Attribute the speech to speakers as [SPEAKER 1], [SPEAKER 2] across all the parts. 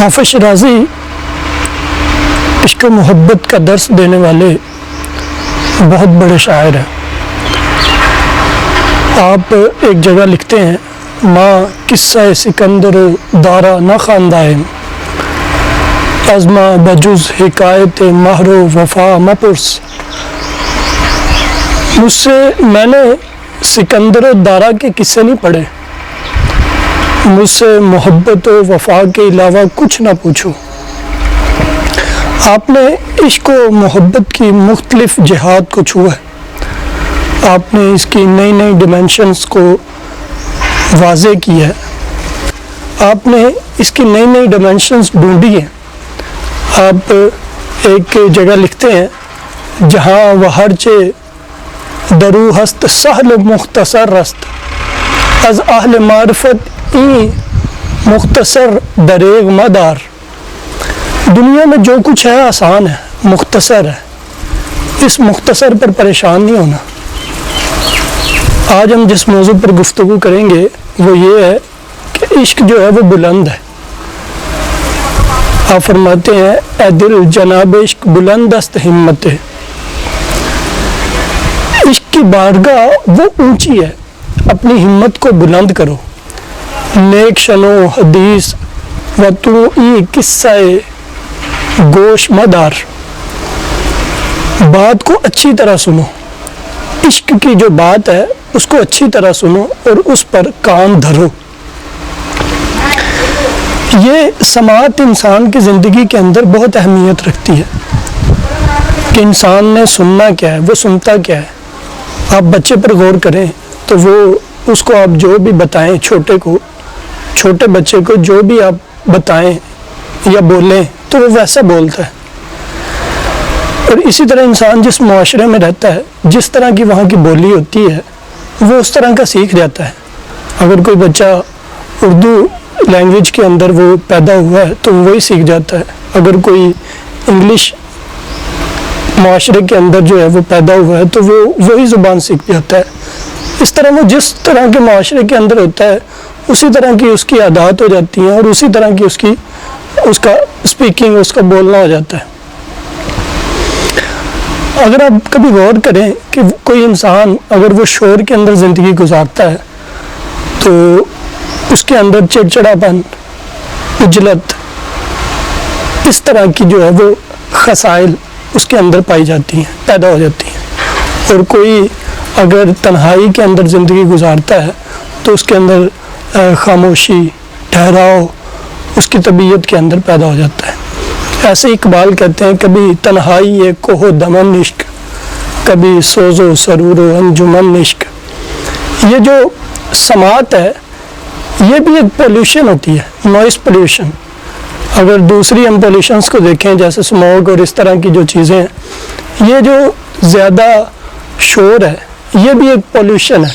[SPEAKER 1] حافظ شیرازی عشق و محبت کا درس دینے والے بہت بڑے شاعر ہیں۔ آپ ایک جگہ لکھتے ہیں، ماں قصہ سکندر و دارا نہ خواندائم، ازما بجز حکایت مہر و وفا مپرس۔ مجھ سے میں نے سکندر و دارا کے قصے نہیں پڑھے، مجھ سے محبت و وفا کے علاوہ کچھ نہ پوچھو۔ آپ نے عشق و محبت کی مختلف جہات کو چھوا ہے، آپ نے اس کی نئی نئی ڈیمینشنز کو واضح کیا ہے، آپ نے اس کی نئی نئی ڈیمینشنز ڈھونڈی ہیں۔ آپ ایک جگہ لکھتے ہیں، جہاں وہ ہرچے درو ہست سہل مختصر رست، از اہل معرفت این مختصر دریغ مدار۔ دنیا میں جو کچھ ہے آسان ہے، مختصر ہے، اس مختصر پر پریشان نہیں ہونا۔ آج ہم جس موضوع پر گفتگو کریں گے وہ یہ ہے کہ عشق جو ہے وہ بلند ہے۔ آپ فرماتے ہیں، اے دل جناب عشق بلند است ہمت۔ عشق کی بارگاہ وہ اونچی ہے، اپنی ہمت کو بلند کرو۔ نیک شنو حدیث و تو ای قصہ گوش مدار۔ بات کو اچھی طرح سنو، عشق کی جو بات ہے اس کو اچھی طرح سنو اور اس پر کان دھرو۔ یہ سماعت انسان کی زندگی کے اندر بہت اہمیت رکھتی ہے کہ انسان نے سننا کیا ہے، وہ سنتا کیا ہے۔ آپ بچے پر غور کریں تو وہ اس کو آپ جو بھی بتائیں، چھوٹے بچے کو جو بھی آپ بتائیں یا بولیں تو وہ ویسا بولتا ہے۔ اور اسی طرح انسان جس معاشرے میں رہتا ہے، جس طرح کی وہاں کی بولی ہوتی ہے، وہ اس طرح کا سیکھ جاتا ہے۔ اگر کوئی بچہ اردو لینگویج کے اندر وہ پیدا ہوا ہے تو وہی سیکھ جاتا ہے، اگر کوئی انگلش معاشرے کے اندر جو ہے وہ پیدا ہوا ہے تو وہ وہی زبان سیکھ جاتا ہے۔ اس طرح وہ جس طرح کے معاشرے کے اندر ہوتا ہے اسی طرح کی اس کی عادات ہو جاتی ہیں اور اسی طرح کی اس کا اسپیکنگ، اس کا بولنا ہو جاتا ہے۔ اگر آپ کبھی غور کریں کہ کوئی انسان اگر وہ شور کے اندر زندگی گزارتا ہے تو اس کے اندر چڑچڑاپن، عجلت، اس طرح کی جو ہے وہ خصائل اس کے اندر پائی جاتی ہیں، پیدا ہو جاتی ہیں۔ اور کوئی اگر تنہائی کے اندر زندگی گزارتا ہے تو اس کے اندر خاموشی، ٹھہراؤ اس کی طبیعت کے اندر پیدا ہو جاتا ہے۔ ایسے اقبال کہتے ہیں، کبھی تنہائی کوہ دمن عشق، کبھی سوز و سرور و انجمن عشق۔ یہ جو سماعت ہے یہ بھی ایک پولیوشن ہوتی ہے، نوائز پولیوشن۔ اگر دوسری ہم پولیوشنز کو دیکھیں جیسے اسموگ اور اس طرح کی جو چیزیں ہیں، یہ جو زیادہ شور ہے یہ بھی ایک پولیوشن ہے،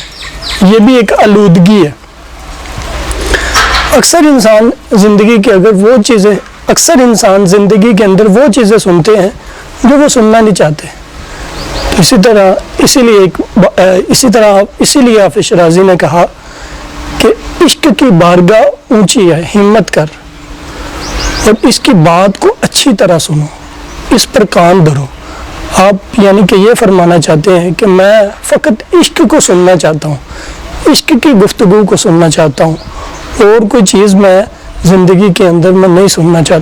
[SPEAKER 1] یہ بھی ایک آلودگی ہے۔ اکثر انسان زندگی کے اندر وہ چیزیں سنتے ہیں جو وہ سننا نہیں چاہتے۔ اسی لیے حافظ شیرازی نے کہا کہ عشق کی بارگاہ اونچی ہے، ہمت کر، اور اس کی بات کو اچھی طرح سنو، اس پر کان دھرو۔ آپ یعنی کہ یہ فرمانا چاہتے ہیں کہ میں فقط عشق کو سننا چاہتا ہوں، عشق کی گفتگو کو سننا چاہتا ہوں، اور کوئی چیز میں زندگی کے اندر میں نہیں سننا چاہتا۔